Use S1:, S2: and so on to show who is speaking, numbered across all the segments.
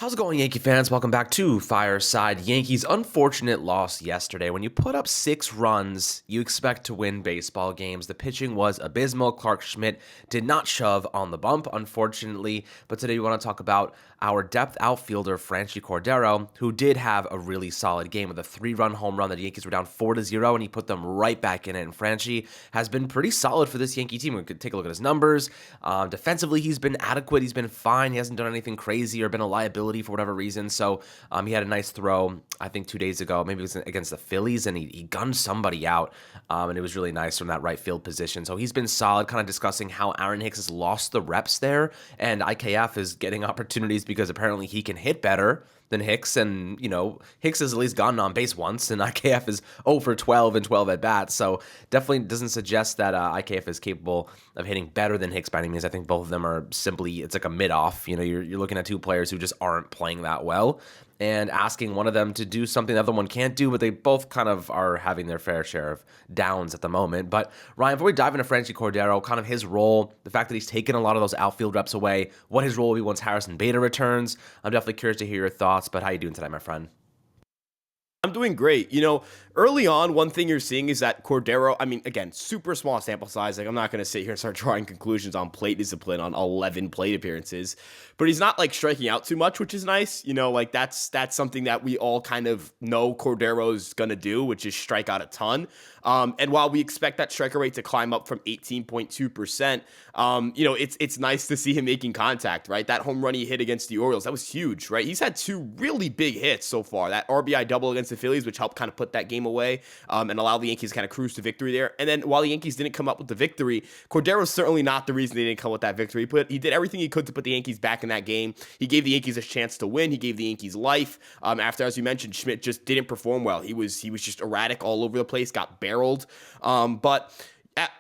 S1: How's it going, Yankee fans? Welcome back to Fireside Yankees. Unfortunate loss yesterday. When you put up 6 runs, you expect to win baseball games. The pitching was abysmal. Clark Schmidt did not shove on the bump, unfortunately. But today we want to talk about our depth outfielder, Franchy Cordero, who did have a really solid game with a 3-run home run. The Yankees were down 4-0, and he put them right back in it. And Franchy has been pretty solid for this Yankee team. We could take a look at his numbers. Defensively, he's been adequate. He's been fine. He hasn't done anything crazy or been a liability for whatever reason. So he had a nice throw, I think 2 days ago, maybe it was against the Phillies, and he gunned somebody out, and it was really nice from that right field position. So he's been solid, kind of discussing how Aaron Hicks has lost the reps there, and IKF is getting opportunities because apparently he can hit better than Hicks, and, you know, Hicks has at least gotten on base once, and IKF is 0 for 12 and 12 at bats, so definitely doesn't suggest that IKF is capable of hitting better than Hicks by any means. I think both of them are simply, it's like a mid-off. You know, you're looking at two players who just aren't playing that well, and asking one of them to do something the other one can't do, but they both kind of are having their fair share of downs at the moment. But Ryan, before we dive into Franchy Cordero, kind of his role, the fact that he's taken a lot of those outfield reps away, what his role will be once Harrison Bader returns, I'm definitely curious to hear your thoughts, but how you doing today, my friend?
S2: I'm doing great. You know, early on, one thing you're seeing is that Cordero, I mean, again, super small sample size. Like, I'm not going to sit here and start drawing conclusions on plate discipline on 11 plate appearances, but he's not like striking out too much, which is nice. You know, like that's something that we all kind of know Cordero's going to do, which is strike out a ton. And while we expect that striker rate to climb up from 18.2%, you know, it's nice to see him making contact, right? That home run he hit against the Orioles, that was huge, right? He's had 2 really big hits so far. That RBI double against the Phillies, which helped kind of put that game away and allow the Yankees to kind of cruise to victory there. And then while the Yankees didn't come up with the victory, Cordero's certainly not the reason they didn't come with that victory. He did everything he could to put the Yankees back in that game. He gave the Yankees a chance to win. He gave the Yankees life. After, as you mentioned, Schmidt just didn't perform well. He was just erratic all over the place, got barreled. But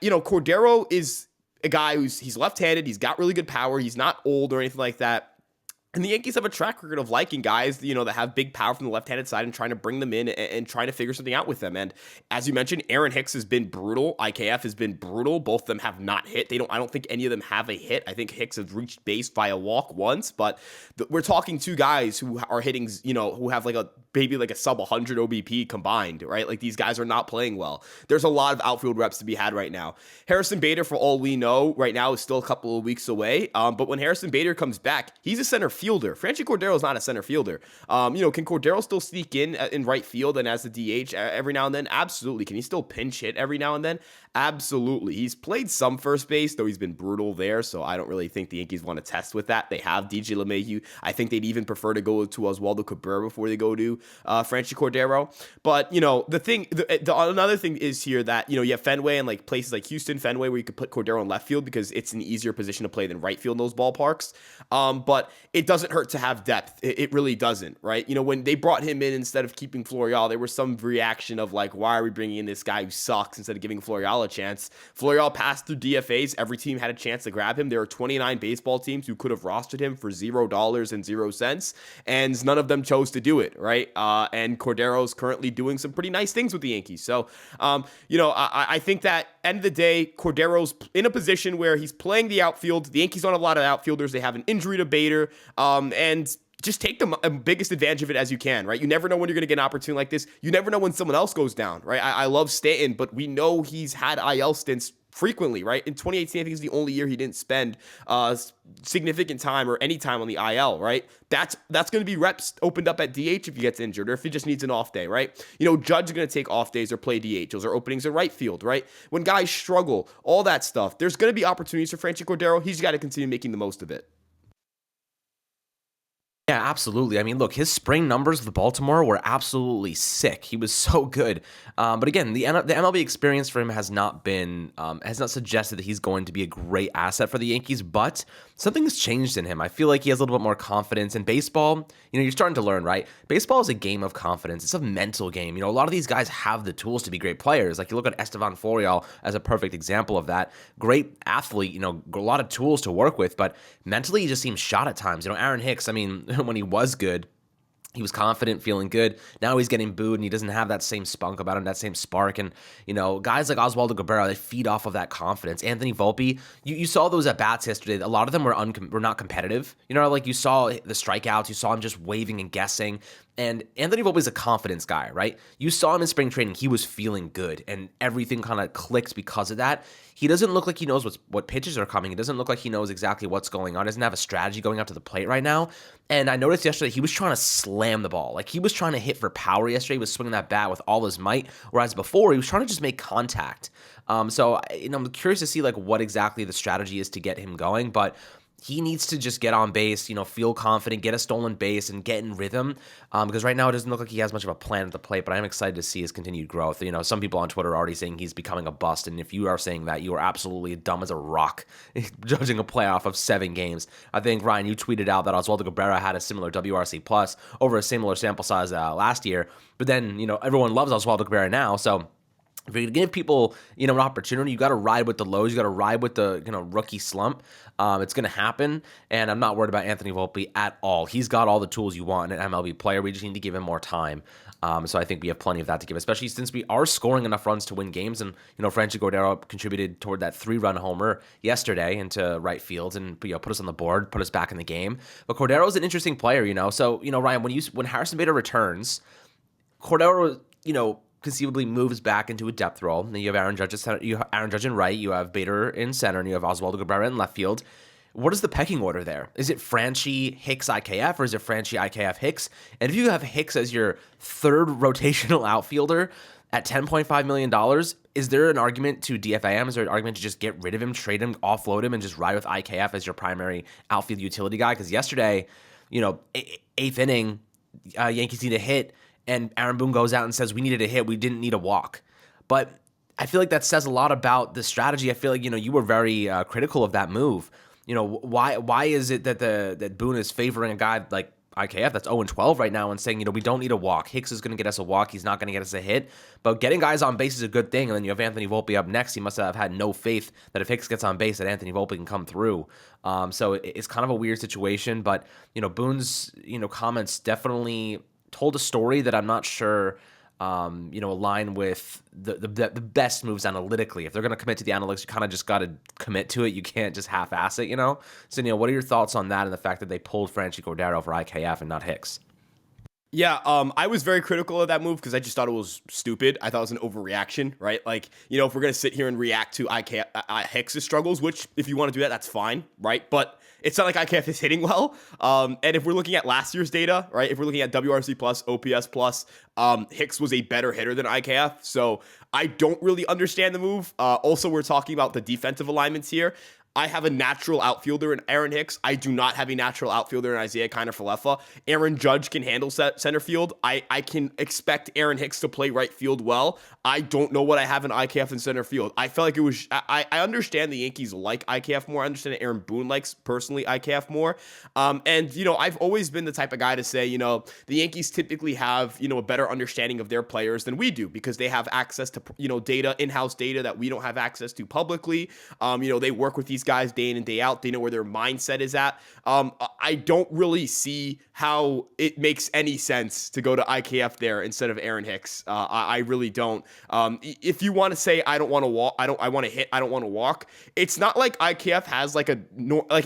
S2: you know, Cordero is a guy he's left-handed. He's got really good power. He's not old or anything like that. And the Yankees have a track record of liking guys, you know, that have big power from the left-handed side and trying to bring them in and trying to figure something out with them. And as you mentioned, Aaron Hicks has been brutal. IKF has been brutal. Both of them have not hit. I don't think any of them have a hit. I think Hicks has reached base via walk once, but we're talking 2 guys who are hitting, you know, who have maybe like a sub 100 OBP combined, right? Like, these guys are not playing well. There's a lot of outfield reps to be had right now. Harrison Bader, for all we know, right now is still a couple of weeks away. But when Harrison Bader comes back, he's a center fielder. Franchy Cordero is not a center fielder. You know, can Cordero still sneak in right field and as the DH every now and then? Absolutely. Can he still pinch hit every now and then? Absolutely. He's played some first base, though he's been brutal there, so I don't really think the Yankees want to test with that. They have DJ LeMahieu. I think they'd even prefer to go to Oswaldo Cabrera before they go to Franchy Cordero. But, you know, another thing is here that, you know, you have Fenway and like places like Houston, Fenway, where you could put Cordero in left field because it's an easier position to play than right field in those ballparks. But it doesn't hurt to have depth. It really doesn't, right? You know, when they brought him in instead of keeping Florial, there was some reaction of like, why are we bringing in this guy who sucks instead of giving Florial a chance? Florial passed through DFAs. Every team had a chance to grab him. There were 29 baseball teams who could have rostered him for $0 and 0 cents, and none of them chose to do it, right? And Cordero's currently doing some pretty nice things with the Yankees. So, you know, I think that end of the day, Cordero's in a position where he's playing the outfield. The Yankees don't have a lot of outfielders. They have an injury to Bader, and just take the biggest advantage of it as you can, right? You never know when you're going to get an opportunity like this. You never know when someone else goes down, right? I love Stanton, but we know he's had IL stints frequently, right? In 2018, I think is the only year he didn't spend significant time or any time on the IL, right? That's going to be reps opened up at DH if he gets injured or if he just needs an off day, right? You know, Judge is going to take off days or play DH. Those are openings in right field, right? When guys struggle, all that stuff, there's going to be opportunities for Franchy Cordero. He's got to continue making the most of it.
S1: Yeah, absolutely. I mean, look, his spring numbers with Baltimore were absolutely sick. He was so good. But again, the MLB experience for him has not suggested that he's going to be a great asset for the Yankees, but something has changed in him. I feel like he has a little bit more confidence in baseball. You know, you're starting to learn, right? Baseball is a game of confidence. It's a mental game. You know, a lot of these guys have the tools to be great players. Like, you look at Estevan Florial as a perfect example of that. Great athlete, you know, a lot of tools to work with, but mentally he just seems shot at times. You know, Aaron Hicks, I mean, when he was good, He was confident, feeling good. Now he's getting booed, and he doesn't have that same spunk about him, that same spark. And, guys like Oswaldo Cabrera, they feed off of that confidence. Anthony Volpe, you saw those at-bats yesterday. A lot of them were not competitive. Like you saw the strikeouts. You saw him just waving and guessing. And Anthony Volpe is a confidence guy, right? You saw him in spring training. He was feeling good, and everything kind of clicked because of that. He doesn't look like he knows what pitches are coming. He doesn't look like he knows exactly what's going on. He doesn't have a strategy going out to the plate right now. And I noticed yesterday he was trying to slam the ball. Like, he was trying to hit for power yesterday. He was swinging that bat with all his might, whereas before he was trying to just make contact. So I'm curious to see what exactly the strategy is to get him going, but he needs to just get on base, feel confident, get a stolen base, and get in rhythm. Because right now it doesn't look like he has much of a plan at the plate, but I'm excited to see his continued growth. Some people on Twitter are already saying he's becoming a bust, and if you are saying that, you are absolutely dumb as a rock, judging a playoff of 7 games. I think, Ryan, you tweeted out that Oswaldo Cabrera had a similar WRC plus over a similar sample size last year, but then, everyone loves Oswaldo Cabrera now, so if you're going to give people, an opportunity, you got to ride with the lows. You got to ride with the, rookie slump. It's going to happen, and I'm not worried about Anthony Volpe at all. He's got all the tools you want in an MLB player. We just need to give him more time. So I think we have plenty of that to give, especially since we are scoring enough runs to win games. And, Franchy Cordero contributed toward that 3-run homer yesterday into right field and, put us on the board, put us back in the game. But Cordero is an interesting player, So, Ryan, when Harrison Bader returns, Cordero, conceivably moves back into a depth role. Then you have Aaron Judge at center, you have Aaron Judge in right, you have Bader in center, and you have Oswaldo Cabrera in left field. What is the pecking order there? Is it Franchy, Hicks, IKF, or is it Franchy, IKF, Hicks? And if you have Hicks as your third rotational outfielder at $10.5 million, is there an argument to DFA him? Is there an argument to just get rid of him, trade him, offload him, and just ride with IKF as your primary outfield utility guy? Because yesterday, 8th inning, Yankees need a hit, and Aaron Boone goes out and says, we needed a hit, we didn't need a walk. But I feel like that says a lot about the strategy. I feel like, you were very critical of that move. Why is it that Boone is favoring a guy like IKF that's 0-12 right now and saying, we don't need a walk. Hicks is going to get us a walk. He's not going to get us a hit. But getting guys on base is a good thing. And then you have Anthony Volpe up next. He must have had no faith that if Hicks gets on base, that Anthony Volpe can come through. So it's kind of a weird situation. But, Boone's, comments definitely told a story that I'm not sure, align with the best moves analytically. If they're going to commit to the analytics, you kind of just got to commit to it. You can't just half-ass it, So, what are your thoughts on that and the fact that they pulled Franchy Cordero for IKF and not Hicks?
S2: Yeah, I was very critical of that move because I just thought it was stupid. I thought it was an overreaction, right? If we're going to sit here and react to Hicks' struggles, which if you want to do that, that's fine, right? But it's not like IKF is hitting well. And if we're looking at last year's data, right? If we're looking at WRC plus, OPS plus, Hicks was a better hitter than IKF. So I don't really understand the move. Also, we're talking about the defensive alignments here. I have a natural outfielder in Aaron Hicks. I do not have a natural outfielder in Isaiah Kiner-Falefa. Aaron Judge can handle center field. I can expect Aaron Hicks to play right field well. I don't know what I have in IKF in center field. I felt like it was... I understand the Yankees like IKF more. I understand that Aaron Boone likes, personally, IKF more. And, I've always been the type of guy to say, the Yankees typically have, a better understanding of their players than we do because they have access to, data, in-house data that we don't have access to publicly. They work with these guys day in and day out. They know where their mindset is at. I don't really see how it makes any sense to go to IKF there instead of Aaron Hicks. I really don't. If you want to say I don't want to walk, I want to hit, I don't want to walk. It's not like IKF has like an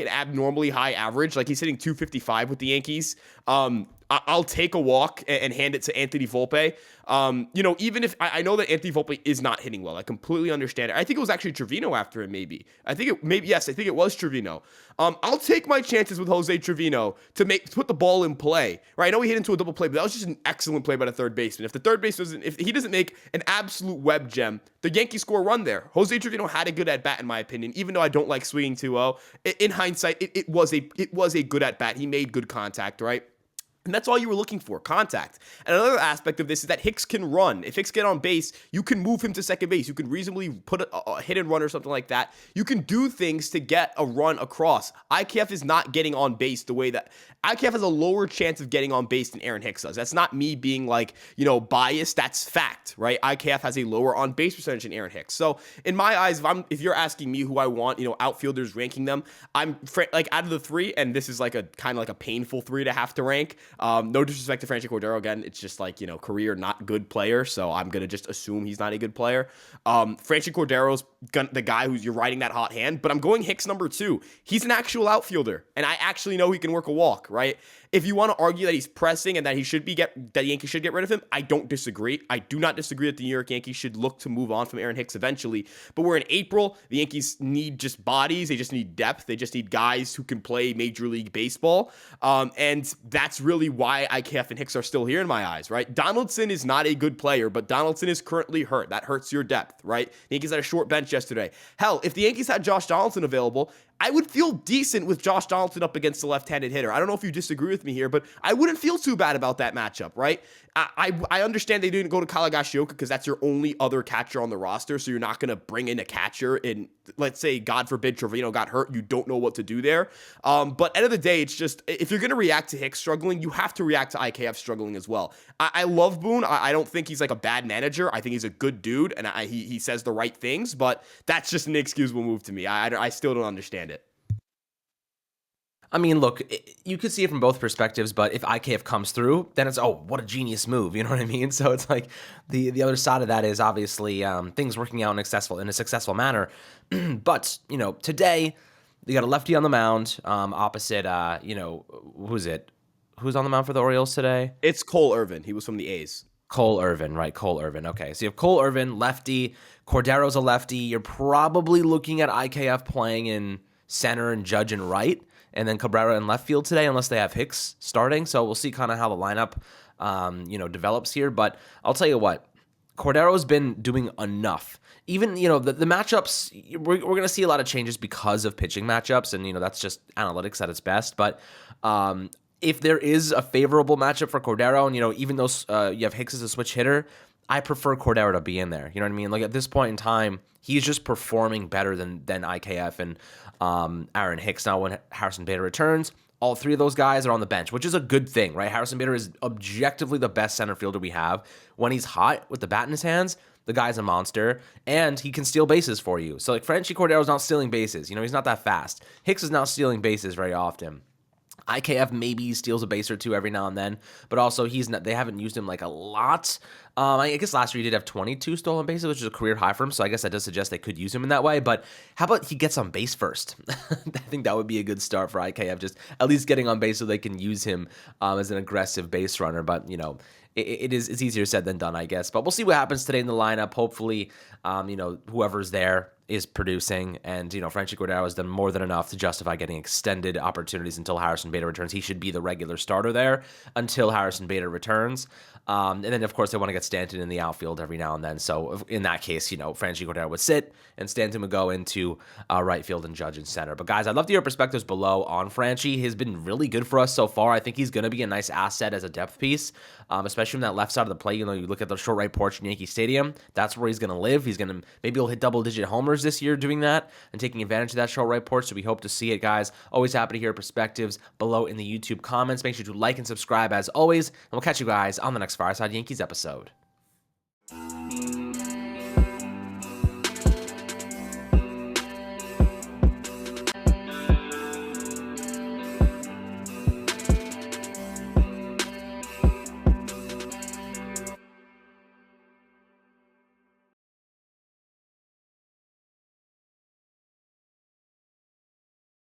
S2: abnormally high average. Like he's hitting 255 with the Yankees. I'll take a walk and hand it to Anthony Volpe. Even if I know that Anthony Volpe is not hitting well, I completely understand it. I think it was actually Trevino after him, maybe. I think it was Trevino. I'll take my chances with Jose Trevino to put the ball in play. Right? I know he hit into a double play, but that was just an excellent play by the third baseman. If he doesn't make an absolute web gem, the Yankees score a run there. Jose Trevino had a good at bat in my opinion, even though I don't like swinging 2-0. In hindsight, it was a good at bat. He made good contact, right? And that's all you were looking for, contact. And another aspect of this is that Hicks can run. If Hicks get on base, you can move him to second base. You can reasonably put a hit and run or something like that. You can do things to get a run across. IKF is not getting on base the way that... IKF has a lower chance of getting on base than Aaron Hicks does. That's not me being biased. That's fact, right? IKF has a lower on base percentage than Aaron Hicks. So in my eyes, if you're asking me who I want, outfielders ranking them, I'm out of the three, and this is kind of like a painful three to have to rank. No disrespect to Franchy Cordero. Again, it's just like, career not good player. So I'm going to just assume he's not a good player. Franchy Cordero's the guy who's you're riding that hot hand, but I'm going Hicks number 2. He's an actual outfielder, and I actually know he can work a walk, right? If you want to argue that he's pressing and that that the Yankees should get rid of him, I don't disagree. I do not disagree that the New York Yankees should look to move on from Aaron Hicks eventually. But we're in April. The Yankees need just bodies. They just need depth. They just need guys who can play Major League Baseball. And that's really why IKF and Hicks are still here in my eyes, right? Donaldson is not a good player, but Donaldson is currently hurt. That hurts your depth, right? The Yankees had a short bench yesterday. Hell, if the Yankees had Josh Donaldson available, I would feel decent with Josh Donaldson up against the left-handed hitter. I don't know if you disagree with me here, but I wouldn't feel too bad about that matchup, right? I understand they didn't go to Kalagashioka because that's your only other catcher on the roster, so you're not going to bring in a catcher and, let's say, God forbid, Trevino got hurt. You don't know what to do there. But end of the day, it's just, if you're going to react to Hicks struggling, you have to react to IKF struggling as well. I love Boone. I don't think he's like a bad manager. I think he's a good dude, and he says the right things, but that's just an inexcusable move to me. I still don't understand it.
S1: I mean, look, you could see it from both perspectives, but if IKF comes through, then it's, oh, what a genius move, you know what I mean? So it's like the other side of that is obviously things working out in a successful manner. But, today, you got a lefty on the mound opposite, who's it? Who's on the mound for the Orioles today?
S2: It's Cole Irvin. He was from the A's.
S1: Cole Irvin, right? Cole Irvin. Okay, so you have Cole Irvin, lefty. Cordero's a lefty. You're probably looking at IKF playing in center and Judge and right, and then Cabrera in left field today, unless they have Hicks starting. So we'll see kind of how the lineup, develops here. But I'll tell you what, Cordero's been doing enough. Even, the matchups, we're going to see a lot of changes because of pitching matchups, and, that's just analytics at its best. But if there is a favorable matchup for Cordero, and, even though you have Hicks as a switch hitter, I prefer Cordero to be in there. You know what I mean? Like, at this point in time, he's just performing better than IKF and Aaron Hicks. Now, when Harrison Bader returns, all three of those guys are on the bench, which is a good thing, right? Harrison Bader is objectively the best center fielder we have. When he's hot with the bat in his hands, the guy's a monster, and he can steal bases for you. So, like, Franchy Cordero's not stealing bases. He's not that fast. Hicks is not stealing bases very often. IKF maybe steals a base or two every now and then, but also they haven't used him like a lot. I guess last year he did have 22 stolen bases, which is a career high for him, so I guess that does suggest they could use him in that way, but how about he gets on base first? I think that would be a good start for IKF, just at least getting on base so they can use him as an aggressive base runner, but, it's easier said than done, I guess. But we'll see what happens today in the lineup. Hopefully, whoever's there is producing, and Franchy Cordero has done more than enough to justify getting extended opportunities until Harrison Bader returns. He should be the regular starter there until Harrison Bader returns. And then, of course, they want to get Stanton in the outfield every now and then. So in that case, Franchy Cordero would sit, and Stanton would go into right field and Judge in center. But guys, I'd love to hear your perspectives below on Franchy. He's been really good for us so far. I think he's going to be a nice asset as a depth piece, especially from that left side of the plate. You look at the short right porch in Yankee Stadium. That's where he's going to live. Maybe he'll hit double-digit homers this year doing that and taking advantage of that short right porch. So we hope to see it, guys. Always happy to hear perspectives below in the YouTube comments. Make sure to like and subscribe as always, and we'll catch you guys on the next Fireside Yankees episode.